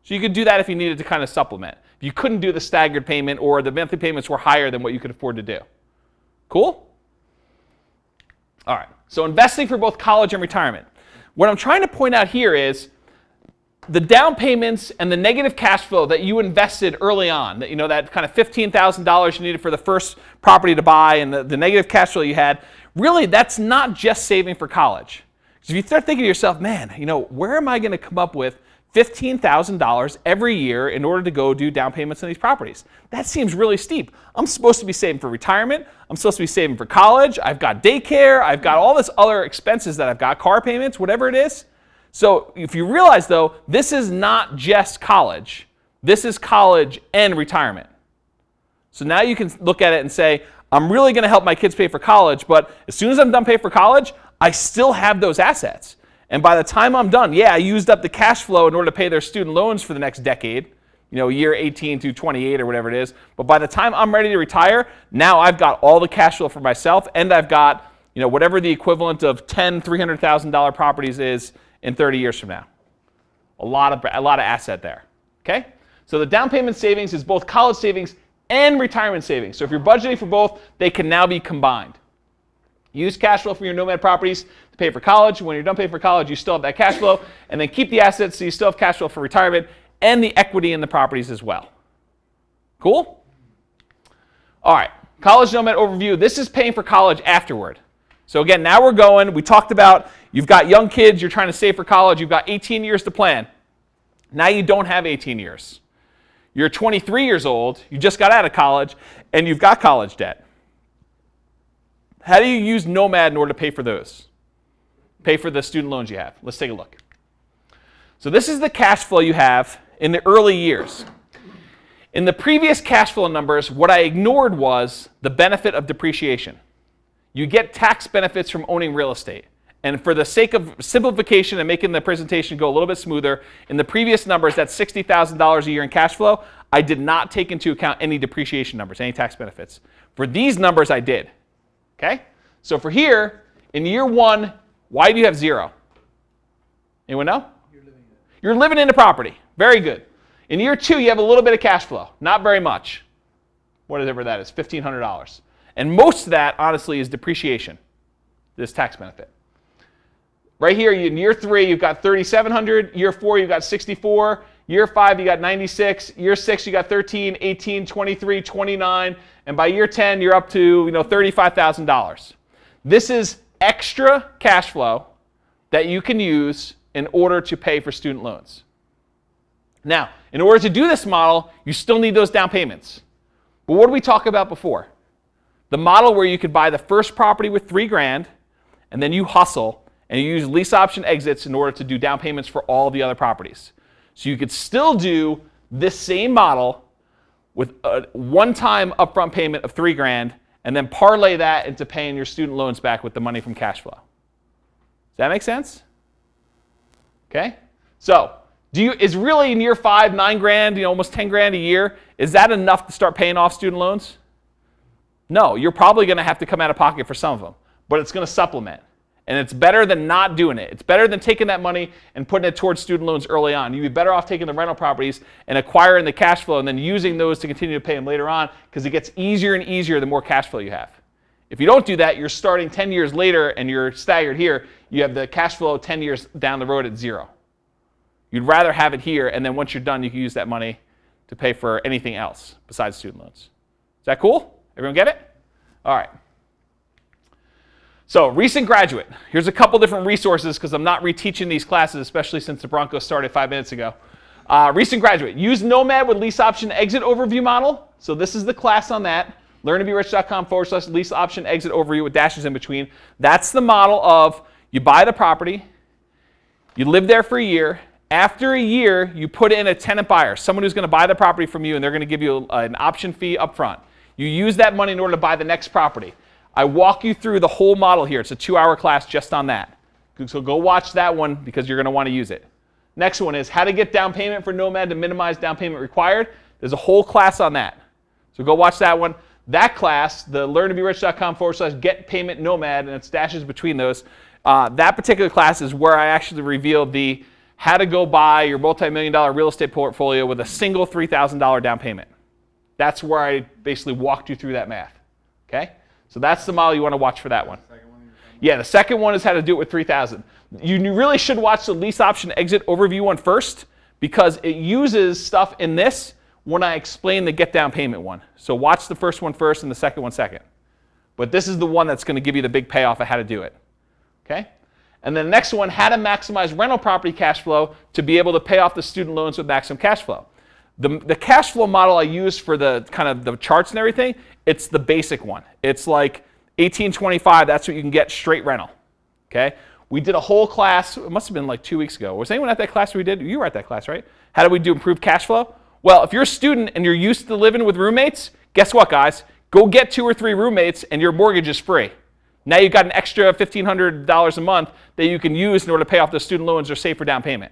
[SPEAKER 1] So you could do that if you needed to kind of supplement. If you couldn't do the staggered payment or the monthly payments were higher than what you could afford to do. Cool? All right. So investing for both college and retirement. What I'm trying to point out here is the down payments and the negative cash flow that you invested early on, that, that kind of $15,000 you needed for the first property to buy and the negative cash flow you had, really that's not just saving for college. Because if you start thinking to yourself, man, where am I going to come up with $15,000 every year in order to go do down payments on these properties? That seems really steep. I'm supposed to be saving for retirement. I'm supposed to be saving for college. I've got daycare. I've got all this other expenses that I've got, car payments, whatever it is. So if you realize, though, this is not just college. This is college and retirement. So now you can look at it and say, I'm really going to help my kids pay for college, but as soon as I'm done paying for college, I still have those assets. And by the time I'm done, I used up the cash flow in order to pay their student loans for the next decade, year 18 through 28 or whatever it is. But by the time I'm ready to retire, now I've got all the cash flow for myself, and I've got, whatever the equivalent of 10 $300,000 properties is in 30 years from now. A lot of asset there. Okay? So the down payment savings is both college savings and retirement savings. So if you're budgeting for both, they can now be combined. Use cash flow from your Nomad properties to pay for college. When you're done paying for college, you still have that cash flow, and then keep the assets so you still have cash flow for retirement and the equity in the properties as well. Cool? All right, College Nomad overview. This is paying for college afterward. So again, now we talked about you've got young kids, you're trying to save for college, you've got 18 years to plan. Now you don't have 18 years. You're 23 years old, you just got out of college, and you've got college debt. How do you use Nomad in order to pay for those? Pay for the student loans you have. Let's take a look. So this is the cash flow you have in the early years. In the previous cash flow numbers, what I ignored was the benefit of depreciation. You get tax benefits from owning real estate. And for the sake of simplification and making the presentation go a little bit smoother, in the previous numbers, that's $60,000 a year in cash flow, I did not take into account any depreciation numbers, any tax benefits. For these numbers, I did. Okay? So for here, in year 1, why do you have 0? Anyone know? You're living in the property. Very good. In year 2, you have a little bit of cash flow. Not very much. Whatever that is, $1,500. And most of that, honestly, is depreciation, this tax benefit. Right here, in year 3, you've got $3,700. Year 4, you've got $64. Year 5, you got $96. Year 6, you got $13, $18, $23, $29. And by year 10, you're up to $35,000. This is extra cash flow that you can use in order to pay for student loans. Now, in order to do this model, you still need those down payments. But what did we talk about before? The model where you could buy the first property with $3 grand, and then you hustle, and you use lease option exits in order to do down payments for all the other properties. So you could still do this same model with a one-time upfront payment of $3 grand, and then parlay that into paying your student loans back with the money from cash flow. Does that make sense? Okay? So Is really in year 5, 9 grand, almost 10 grand a year, is that enough to start paying off student loans? No, you're probably going to have to come out of pocket for some of them, but it's going to supplement. And it's better than not doing it. It's better than taking that money and putting it towards student loans early on. You'd be better off taking the rental properties and acquiring the cash flow and then using those to continue to pay them later on, because it gets easier and easier the more cash flow you have. If you don't do that, you're starting 10 years later and you're staggered here. You have the cash flow 10 years down the road at 0. You'd rather have it here, and then once you're done, you can use that money to pay for anything else besides student loans. Is that cool? Everyone get it? All right. So, recent graduate. Here's a couple different resources because I'm not reteaching these classes, especially since the Broncos started 5 minutes ago. Recent graduate. Use Nomad with lease option exit overview model. So this is the class on that. LearnToBeRich.com/lease option exit overview with dashes in between. That's the model of you buy the property, you live there for a year. After a year, you put in a tenant buyer, someone who's going to buy the property from you, and they're going to give you an option fee up front. You use that money in order to buy the next property. I walk you through the whole model here. It's a 2-hour class just on that. So go watch that one because you're going to want to use it. Next one is how to get down payment for Nomad to minimize down payment required. There's a whole class on that. So go watch that one. That class, the LearnToBeRich.com/get payment Nomad, and it's dashes between those. That particular class is where I actually revealed the how to go buy your multi-million-dollar real estate portfolio with a single $3,000 down payment. That's where I basically walked you through that math. Okay? So that's the model you want to watch for that one. Yeah, the second one is how to do it with $3,000. You really should watch the lease option exit overview one first because it uses stuff in this when I explain the get down payment one. So watch the first one first and the second one second. But this is the one that's going to give you the big payoff of how to do it. Okay? And then the next one, how to maximize rental property cash flow to be able to pay off the student loans with maximum cash flow. The cash flow model I use for the kind of the charts and everything, it's the basic one. It's like 1825, that's what you can get straight rental. Okay? We did a whole class, it must have been like 2 weeks ago. Was anyone at that class we did? You were at that class, right? How do we do improved cash flow? Well, if you're a student and you're used to living with roommates, guess what, guys? Go get 2 or 3 roommates and your mortgage is free. Now you've got an extra $1,500 a month that you can use in order to pay off the student loans or save for down payment.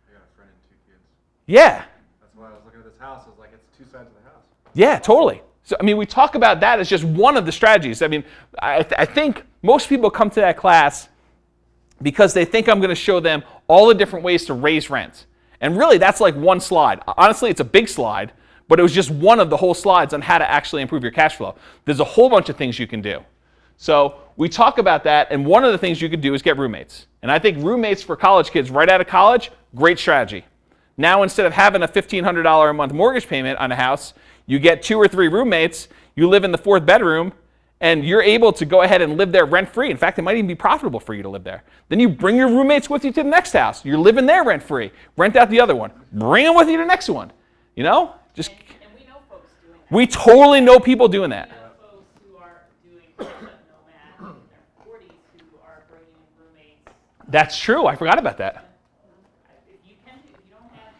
[SPEAKER 6] I got a friend and 2 kids.
[SPEAKER 1] Yeah.
[SPEAKER 6] That's why I was looking at this house. I was like, it's 2 sides of the house.
[SPEAKER 1] Yeah, totally. So, I mean, we talk about that as just one of the strategies. I mean, I think most people come to that class because they think I'm going to show them all the different ways to raise rent. And really, that's like one slide. Honestly, it's a big slide, but it was just one of the whole slides on how to actually improve your cash flow. There's a whole bunch of things you can do. So we talk about that, and one of the things you could do is get roommates. And I think roommates for college kids right out of college, great strategy. Now, instead of having a $1,500 a month mortgage payment on a house, you get 2 or 3 roommates, you live in the 4th bedroom, and you're able to go ahead and live there rent-free. In fact, it might even be profitable for you to live there. Then you bring your roommates with you to the next house. You're living there rent-free. Rent out the other one. Bring them with you to the next one. You know? Just.
[SPEAKER 2] And we know folks doing that.
[SPEAKER 1] We totally know people doing that.
[SPEAKER 2] We know folks who are doing Nomad in their 40s who are bringing in roommates.
[SPEAKER 1] That's true. I forgot about that.
[SPEAKER 2] If you don't have,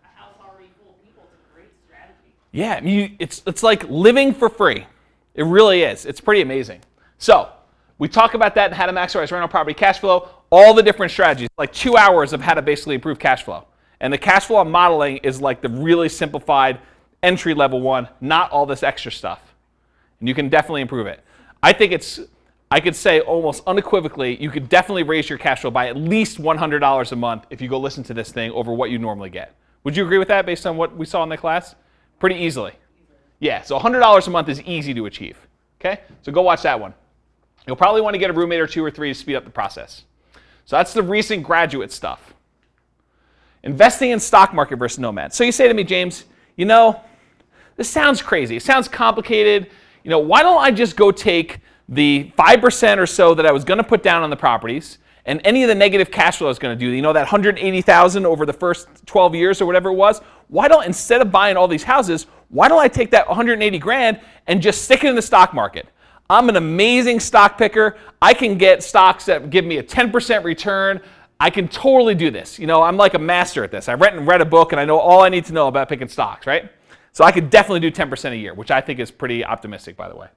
[SPEAKER 2] a house already full of people, it's a great strategy.
[SPEAKER 1] Yeah, I mean, it's like living for free. It really is. It's pretty amazing. So we talk about that and how to maximize rental property cash flow, all the different strategies, like 2 hours of how to basically improve cash flow. And the cash flow I'm modeling is like the really simplified entry-level one, not all this extra stuff. And you can definitely improve it. I could say almost unequivocally, you could definitely raise your cash flow by at least $100 a month if you go listen to this thing over what you normally get. Would you agree with that based on what we saw in the class? Pretty easily. Yeah, so $100 a month is easy to achieve. Okay, so go watch that one. You'll probably want to get a roommate or 2 or 3 to speed up the process. So that's the recent graduate stuff. Investing in stock market versus Nomad. So you say to me, James, this sounds crazy. It sounds complicated. Why don't I just go take the 5% or so that I was going to put down on the properties and any of the negative cash flow I was going to do, that $180,000 over the first 12 years or whatever it was, why don't, instead of buying all these houses, why don't I take that 180 grand and just stick it in the stock market? I'm an amazing stock picker. I can get stocks that give me a 10% return. I can totally do this. I'm like a master at this. I read a book and I know all I need to know about picking stocks, right? So I could definitely do 10% a year, which I think is pretty optimistic, by the way.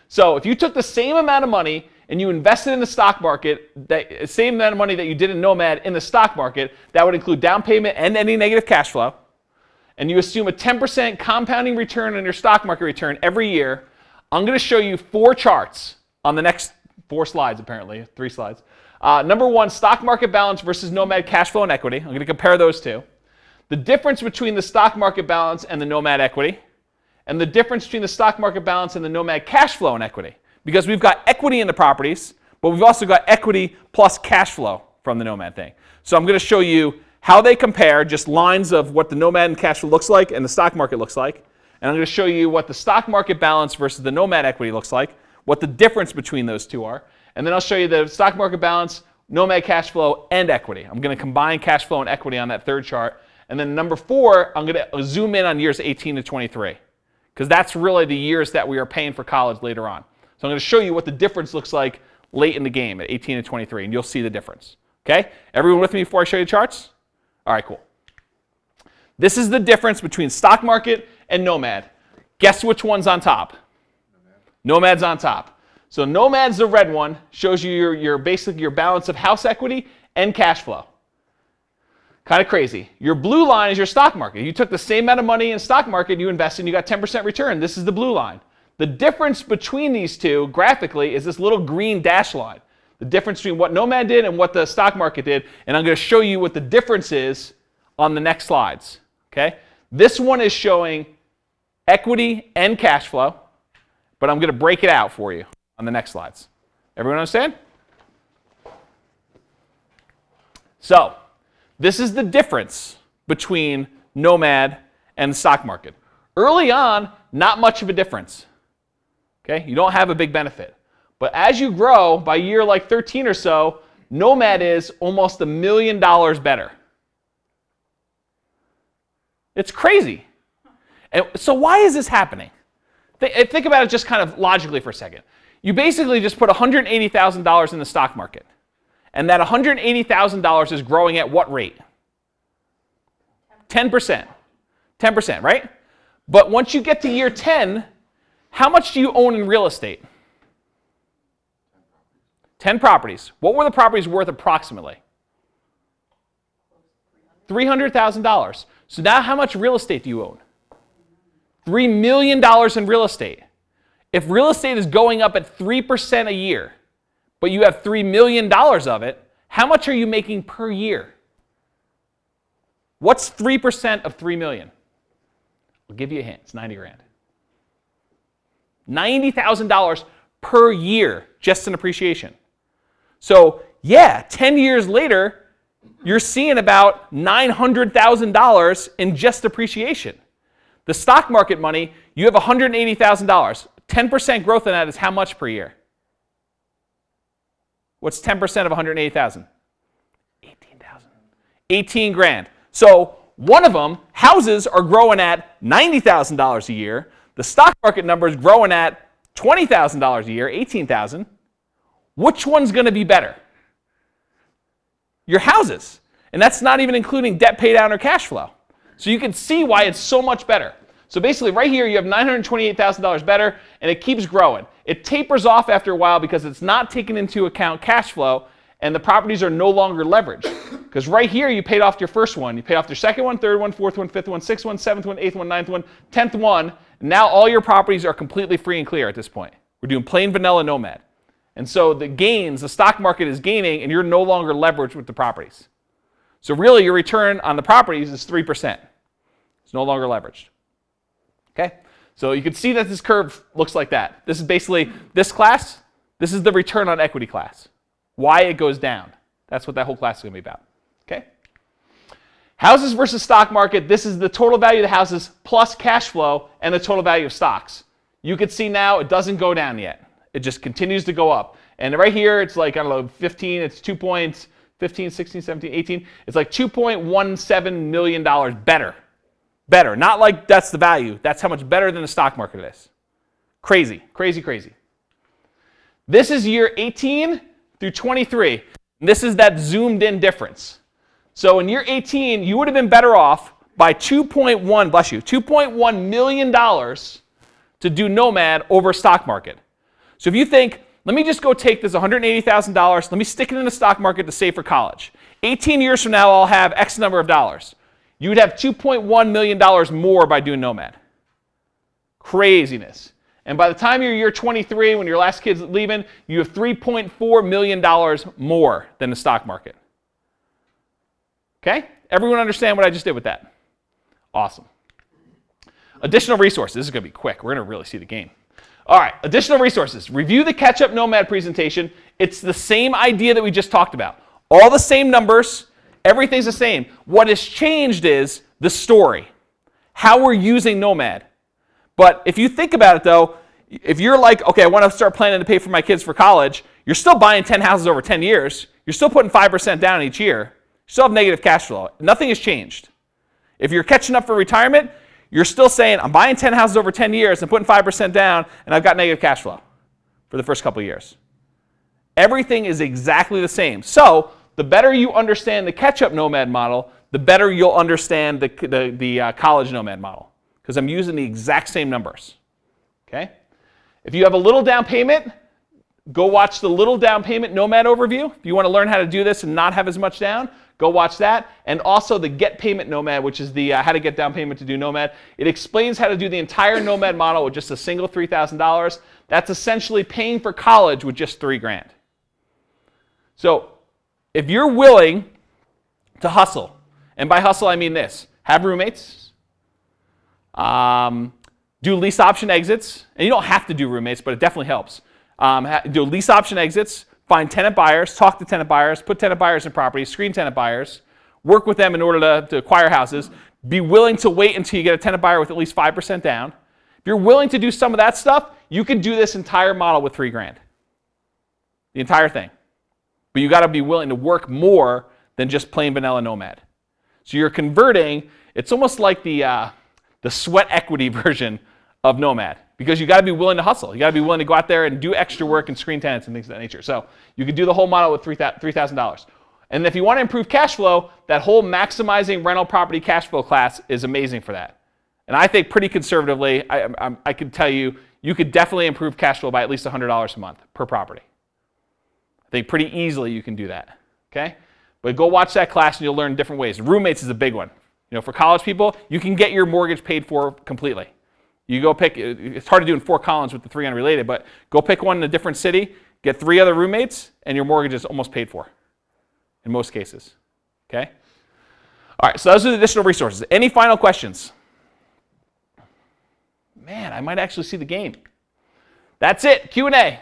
[SPEAKER 1] So if you took the same amount of money and you invested in the stock market, that same amount of money that you did in Nomad in the stock market, that would include down payment and any negative cash flow, and you assume a 10% compounding return on your stock market return every year, I'm going to show you 4 charts on the next 4 slides, apparently, 3 slides. Number 1, stock market balance versus Nomad cash flow and equity. I'm going to compare those two. The difference between the stock market balance and the Nomad equity, and the difference between the stock market balance and the Nomad cash flow and equity. Because we've got equity in the properties, but we've also got equity plus cash flow from the Nomad thing. So I'm going to show you how they compare, just lines of what the Nomad and cash flow looks like and the stock market looks like. And I'm going to show you what the stock market balance versus the Nomad equity looks like, what the difference between those two are. And then I'll show you the stock market balance, Nomad cash flow, and equity. I'm going to combine cash flow and equity on that 3rd chart. And then number 4, I'm going to zoom in on years 18 to 23. Because that's really the years that we are paying for college later on. So I'm going to show you what the difference looks like late in the game at 18 to 23, and you'll see the difference. Okay? Everyone with me before I show you the charts? All right, cool. This is the difference between stock market and Nomad. Guess which one's on top? Nomad's on top. So Nomad's the red one, shows you your basically your balance of house equity and cash flow. Kind of crazy. Your blue line is your stock market. You took the same amount of money in stock market, you invested, and you got 10% return. This is the blue line. The difference between these two, graphically, is this little green dash line. The difference between what Nomad did and what the stock market did. And I'm going to show you what the difference is on the next slides. Okay? This one is showing equity and cash flow, but I'm going to break it out for you on the next slides. Everyone understand? So, this is the difference between Nomad and the stock market. Early on, not much of a difference. Okay? You don't have a big benefit. But as you grow, by year like 13 or so, Nomad is almost $1 million better. It's crazy. And so why is this happening? Think about it just kind of logically for a second. You basically just put $180,000 in the stock market. And that $180,000 is growing at what rate? 10%. 10%, right? But once you get to year 10, how much do you own in real estate? 10 properties. What were the properties worth approximately? $300,000. So now how much real estate do you own? $3 million in real estate. If real estate is going up at 3% a year, but you have $3 million of it, how much are you making per year? What's 3% of $3 million? I'll give you a hint. It's 90 grand. $90,000 per year just in appreciation. So, yeah, 10 years later, you're seeing about $900,000 in just appreciation. The stock market money, you have $180,000. 10% growth in that is how much per year? What's 10% of 180,000? 18,000. 18 grand. So one of them, houses are growing at $90,000 a year. The stock market number is growing at $20,000 a year, 18,000. Which one's going to be better? Your houses. And that's not even including debt pay down or cash flow. So you can see why it's so much better. So basically right here you have $928,000 better, and it keeps growing. It tapers off after a while because it's not taking into account cash flow, and the properties are no longer leveraged. Because right here you paid off your first one, you paid off your second one, third one, fourth one, fifth one, sixth one, seventh one, eighth one, ninth one, 10th one. And now all your properties are completely free and clear at this point. We're doing plain vanilla Nomad. And so the gains, the stock market is gaining, and you're no longer leveraged with the properties. So really your return on the properties is 3%. It's no longer leveraged. Okay? So you can see that this curve looks like that. This is basically this class. This is the return on equity class. Why it goes down. That's what that whole class is going to be about. Okay? Houses versus stock market. This is the total value of the houses plus cash flow and the total value of stocks. You can see now it doesn't go down yet. It just continues to go up. And right here it's like, I don't know, 15, it's 2.15, 16, 17, 18. It's like $2.17 million better. Better. Not like that's the value. That's how much better than the stock market is. Crazy, crazy, crazy. This is year 18 through 23. And this is that zoomed in difference. So in year 18, you would have been better off by $2.1 million to do Nomad over stock market. So if you think, let me just go take this $180,000, let me stick it in the stock market to save for college. 18 years from now, I'll have X number of dollars. You would have $2.1 million more by doing Nomad. Craziness. And by the time you're 23, when your last kid's leaving, you have $3.4 million more than the stock market. Okay? Everyone understand what I just did with that? Awesome. Additional resources. This is going to be quick. We're going to really see the game. All right, additional resources. Review the catch-up Nomad presentation. It's the same idea that we just talked about. All the same numbers. Everything's the same. What has changed is the story, how we're using Nomad. But if you think about it, though, if you're like, okay, I want to start planning to pay for my kids for college, you're still buying 10 houses over 10 years. You're still putting 5% down each year. You still have negative cash flow. Nothing has changed. If you're catching up for retirement, you're still saying, I'm buying 10 houses over 10 years and putting 5% down, and I've got negative cash flow for the first couple of years. Everything is exactly the same. So the better you understand the catch-up Nomad model, the better you'll understand the college Nomad model, because I'm using the exact same numbers. Okay? If you have a little down payment, go watch the little down payment Nomad overview. If you want to learn how to do this and not have as much down, go watch that. And also the Get Payment Nomad, which is the how to get down payment to do Nomad. It explains how to do the entire Nomad model with just a single $3,000. That's essentially paying for college with just $3,000. So if you're willing to hustle, and by hustle I mean this, have roommates, do lease option exits, and you don't have to do roommates, but it definitely helps. Do lease option exits, find tenant buyers, talk to tenant buyers, put tenant buyers in properties, screen tenant buyers, work with them in order to acquire houses, be willing to wait until you get a tenant buyer with at least 5% down. If you're willing to do some of that stuff, you can do this entire model with $3,000. The entire thing. But you got to be willing to work more than just plain vanilla Nomad. So you're converting, it's almost like the sweat equity version of Nomad, because you got to be willing to hustle. You got to be willing to go out there and do extra work and screen tenants and things of that nature. So you can do the whole model with $3,000. And if you want to improve cash flow, that whole maximizing rental property cash flow class is amazing for that. And I think pretty conservatively, I can tell you, you could definitely improve cash flow by at least $100 a month per property. I think pretty easily you can do that. Okay? But go watch that class and you'll learn different ways. Roommates is a big one. You know, for college people, you can get your mortgage paid for completely. You go pick, it's hard to do in Fort Collins with the 3 unrelated, but go pick one in a different city, get 3 other roommates, and your mortgage is almost paid for in most cases. Okay? All right, so those are the additional resources. Any final questions? Man, I might actually see the game. That's it, Q&A.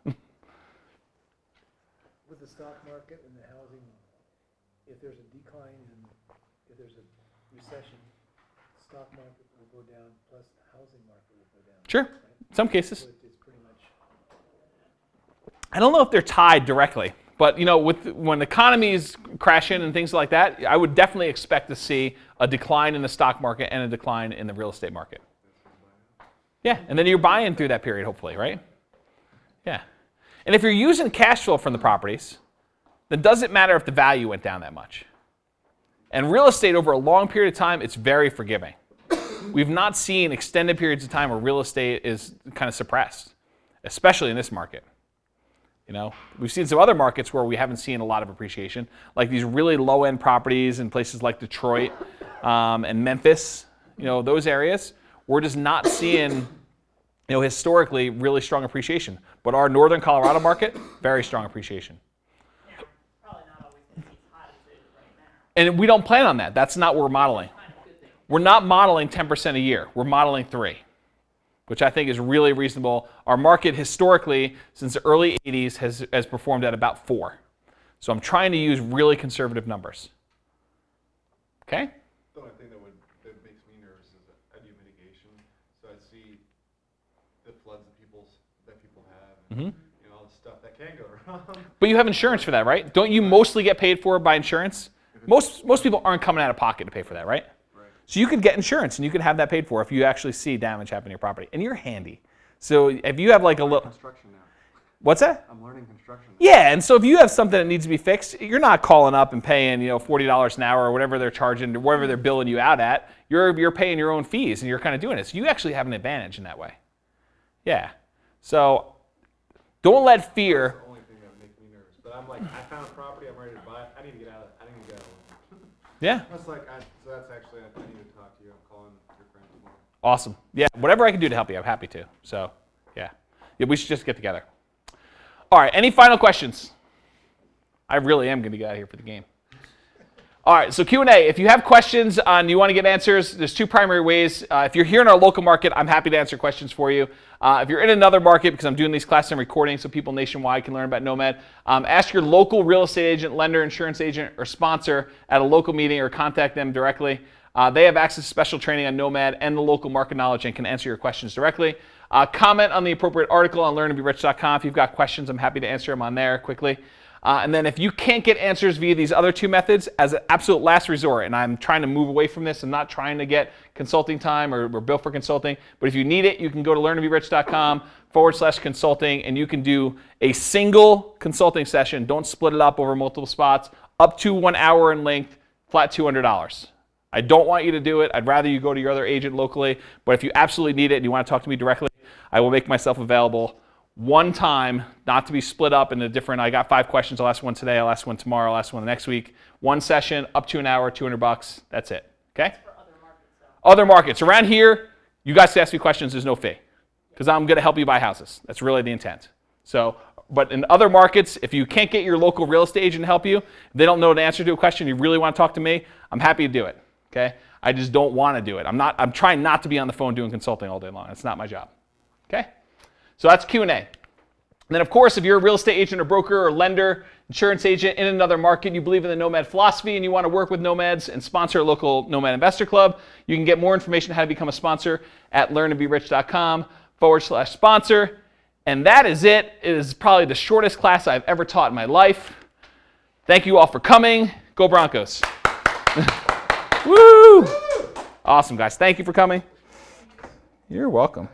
[SPEAKER 5] With the stock market and the housing, if there's a decline and if there's a recession, stock market will go down, plus the housing market will go down.
[SPEAKER 1] Sure,
[SPEAKER 5] right?
[SPEAKER 1] in some cases.
[SPEAKER 5] So it's pretty much.
[SPEAKER 1] I don't know if they're tied directly, but you know, when economies crash in and things like that, I would definitely expect to see a decline in the stock market and a decline in the real estate market. Yeah, and then you're buying through that period, hopefully, right? Yeah. And if you're using cash flow from the properties, then does it matter if the value went down that much? And real estate over a long period of time, it's very forgiving. We've not seen extended periods of time where real estate is kind of suppressed, especially in this market. You know, we've seen some other markets where we haven't seen a lot of appreciation, like these really low-end properties in places like Detroit and Memphis. You know, those areas, we're just not seeing, you know, historically really strong appreciation. But our northern Colorado market, very strong appreciation.
[SPEAKER 2] Yeah, probably not always going to be as hot as it is right now.
[SPEAKER 1] And we don't plan on that. That's not what we're modeling.
[SPEAKER 2] Kind of good thing.
[SPEAKER 1] We're not modeling 10% a year. We're modeling 3%, which I think is really reasonable. Our market historically, since the early 80s, has performed at about 4%. So I'm trying to use really conservative numbers. Okay?
[SPEAKER 6] The only thing that makes me nervous is that I do mitigation, so I see the floods that people have, and you know, all the stuff that can go wrong.
[SPEAKER 1] But you have insurance for that, right? Don't you mostly get paid for by insurance? Most people aren't coming out of pocket to pay for that, right?
[SPEAKER 6] Right.
[SPEAKER 1] So you could get insurance and you could have that paid for if you actually see damage happen to your property. And you're handy. So if you have like a little...
[SPEAKER 6] Construction now.
[SPEAKER 1] What's that?
[SPEAKER 6] I'm learning construction now.
[SPEAKER 1] Yeah, and so if you have something that needs to be fixed, you're not calling up and paying, you know, $40 an hour or whatever they're charging, whatever they're billing you out at. You're paying your own fees and you're kind of doing it. So you actually have an advantage in that way. Yeah. So Don't let
[SPEAKER 6] That's
[SPEAKER 1] fear.
[SPEAKER 6] the only thing that would make me nervous. But I'm like, I found a property, I'm ready to buy it. I need to get out of it. I need to go.
[SPEAKER 1] Yeah.
[SPEAKER 6] That's like, so that's actually, I need to talk to you. I'm calling your friend tomorrow.
[SPEAKER 1] Awesome. Yeah, whatever I can do to help you, I'm happy to. So, yeah, we should just get together. All right, any final questions? I really am going to get out of here for the game. All right, so Q&A. If you have questions and you want to get answers, there's two primary ways. If you're here in our local market, I'm happy to answer questions for you. If you're in another market, because I'm doing these classes and recording so people nationwide can learn about Nomad, ask your local real estate agent, lender, insurance agent, or sponsor at a local meeting or contact them directly. They have access to special training on Nomad and the local market knowledge and can answer your questions directly. Comment on the appropriate article on learnandberich.com. If you've got questions, I'm happy to answer them on there quickly. And then if you can't get answers via these other two methods, as an absolute last resort, and I'm trying to move away from this, I'm not trying to get consulting time or bill for consulting, but if you need it, you can go to learnandberich.com/consulting, and you can do a single consulting session. Don't split it up over multiple spots, up to 1 hour in length, flat $200. I don't want you to do it. I'd rather you go to your other agent locally, but if you absolutely need it and you want to talk to me directly, I will make myself available one time, not to be split up into different. I got 5 questions. I'll ask one today. I'll ask one tomorrow. I'll ask one next week. One session, up to an hour, $200. That's it. Okay?
[SPEAKER 2] For other markets, though.
[SPEAKER 1] Other markets around here, you guys can ask me questions. There's no fee because I'm going to help you buy houses. That's really the intent. So, but in other markets, if you can't get your local real estate agent to help you, if they don't know the answer to a question, you really want to talk to me, I'm happy to do it. Okay? I just don't want to do it. I'm trying not to be on the phone doing consulting all day long. It's not my job. Okay? So that's Q&A. And then, of course, if you're a real estate agent or broker or lender, insurance agent in another market, you believe in the Nomad philosophy and you want to work with Nomads and sponsor a local Nomad Investor Club, you can get more information on how to become a sponsor at learnandberich.com/sponsor. And that is it. It is probably the shortest class I've ever taught in my life. Thank you all for coming. Go Broncos. Woo! Awesome, guys. Thank you for coming. You're welcome.